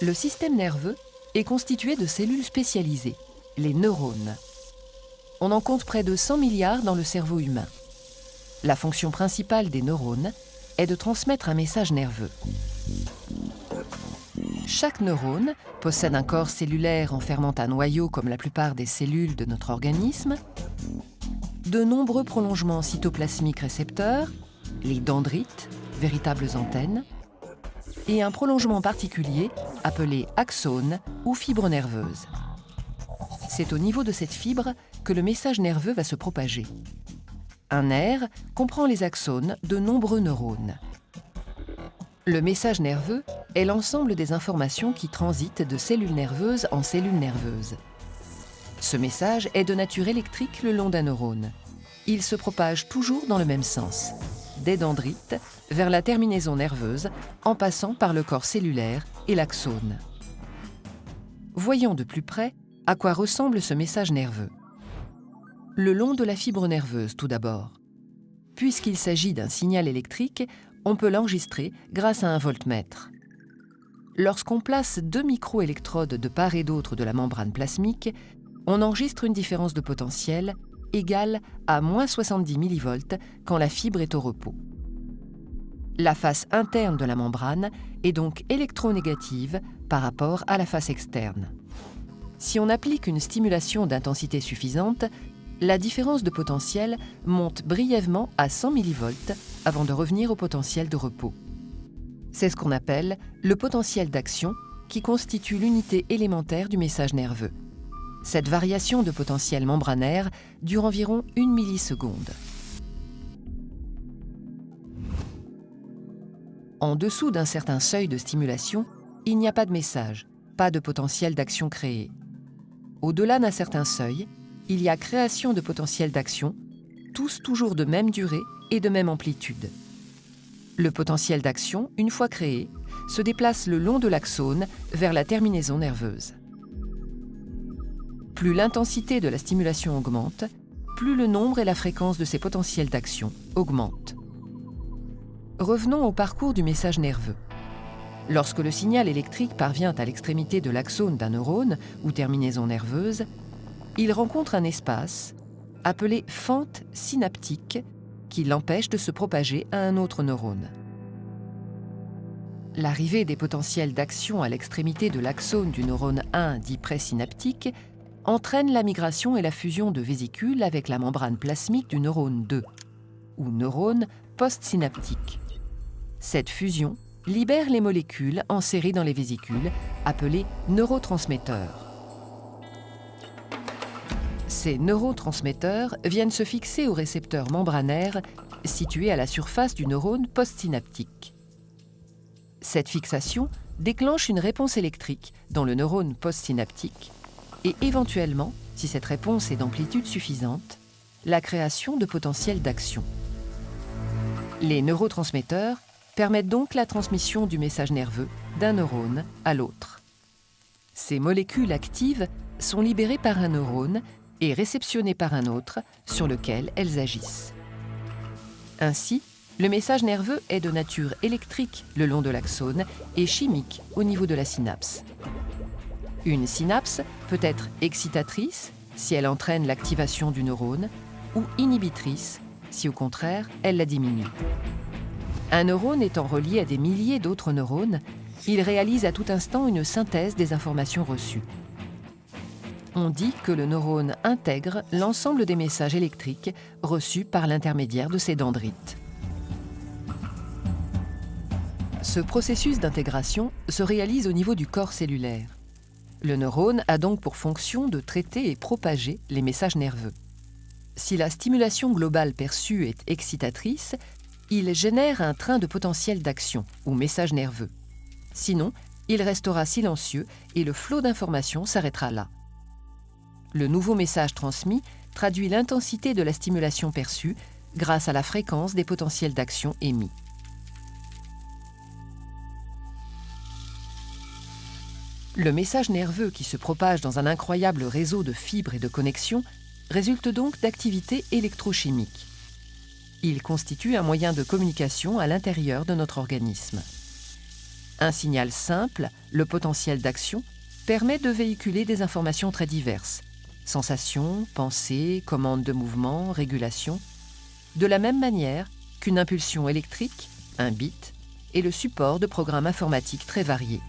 Le système nerveux est constitué de cellules spécialisées, les neurones. On en compte près de 100 milliards dans le cerveau humain. La fonction principale des neurones est de transmettre un message nerveux. Chaque neurone possède un corps cellulaire enfermant un noyau comme la plupart des cellules de notre organisme, de nombreux prolongements cytoplasmiques récepteurs, les dendrites, véritables antennes, et un prolongement particulier appelé axone ou fibre nerveuse. C'est au niveau de cette fibre que le message nerveux va se propager. Un nerf comprend les axones de nombreux neurones. Le message nerveux est l'ensemble des informations qui transitent de cellules nerveuses en cellules nerveuses. Ce message est de nature électrique le long d'un neurone. Il se propage toujours dans le même sens, des dendrites vers la terminaison nerveuse en passant par le corps cellulaire et l'axone. Voyons de plus près à quoi ressemble ce message nerveux. Le long de la fibre nerveuse tout d'abord. Puisqu'il s'agit d'un signal électrique, on peut l'enregistrer grâce à un voltmètre. Lorsqu'on place 2 microélectrodes de part et d'autre de la membrane plasmique, on enregistre une différence de potentiel égale à moins 70 millivolts quand la fibre est au repos. La face interne de la membrane est donc électronégative par rapport à la face externe. Si on applique une stimulation d'intensité suffisante, la différence de potentiel monte brièvement à 100 millivolts avant de revenir au potentiel de repos. C'est ce qu'on appelle le potentiel d'action qui constitue l'unité élémentaire du message nerveux. Cette variation de potentiel membranaire dure environ 1 milliseconde. En dessous d'un certain seuil de stimulation, il n'y a pas de message, pas de potentiel d'action créé. Au-delà d'un certain seuil, il y a création de potentiel d'action, tous toujours de même durée et de même amplitude. Le potentiel d'action, une fois créé, se déplace le long de l'axone vers la terminaison nerveuse. Plus l'intensité de la stimulation augmente, plus le nombre et la fréquence de ces potentiels d'action augmentent. Revenons au parcours du message nerveux. Lorsque le signal électrique parvient à l'extrémité de l'axone d'un neurone ou terminaison nerveuse, il rencontre un espace appelé fente synaptique qui l'empêche de se propager à un autre neurone. L'arrivée des potentiels d'action à l'extrémité de l'axone du neurone 1 dit présynaptique entraîne la migration et la fusion de vésicules avec la membrane plasmique du neurone 2, ou neurone postsynaptique. Cette fusion libère les molécules enserrées dans les vésicules, appelées neurotransmetteurs. Ces neurotransmetteurs viennent se fixer aux récepteurs membranaires situés à la surface du neurone postsynaptique. Cette fixation déclenche une réponse électrique dans le neurone postsynaptique et éventuellement, si cette réponse est d'amplitude suffisante, la création de potentiels d'action. Les neurotransmetteurs permettent donc la transmission du message nerveux d'un neurone à l'autre. Ces molécules actives sont libérées par un neurone et réceptionnées par un autre sur lequel elles agissent. Ainsi, le message nerveux est de nature électrique le long de l'axone et chimique au niveau de la synapse. Une synapse peut être excitatrice si elle entraîne l'activation du neurone ou inhibitrice si au contraire elle la diminue. Un neurone étant relié à des milliers d'autres neurones, il réalise à tout instant une synthèse des informations reçues. On dit que le neurone intègre l'ensemble des messages électriques reçus par l'intermédiaire de ses dendrites. Ce processus d'intégration se réalise au niveau du corps cellulaire. Le neurone a donc pour fonction de traiter et propager les messages nerveux. Si la stimulation globale perçue est excitatrice, il génère un train de potentiel d'action ou message nerveux. Sinon, il restera silencieux et le flot d'informations s'arrêtera là. Le nouveau message transmis traduit l'intensité de la stimulation perçue grâce à la fréquence des potentiels d'action émis. Le message nerveux qui se propage dans un incroyable réseau de fibres et de connexions résulte donc d'activités électrochimiques. Il constitue un moyen de communication à l'intérieur de notre organisme. Un signal simple, le potentiel d'action, permet de véhiculer des informations très diverses. Sensations, pensées, commandes de mouvement, régulation. De la même manière qu'une impulsion électrique, un bit, est le support de programmes informatiques très variés.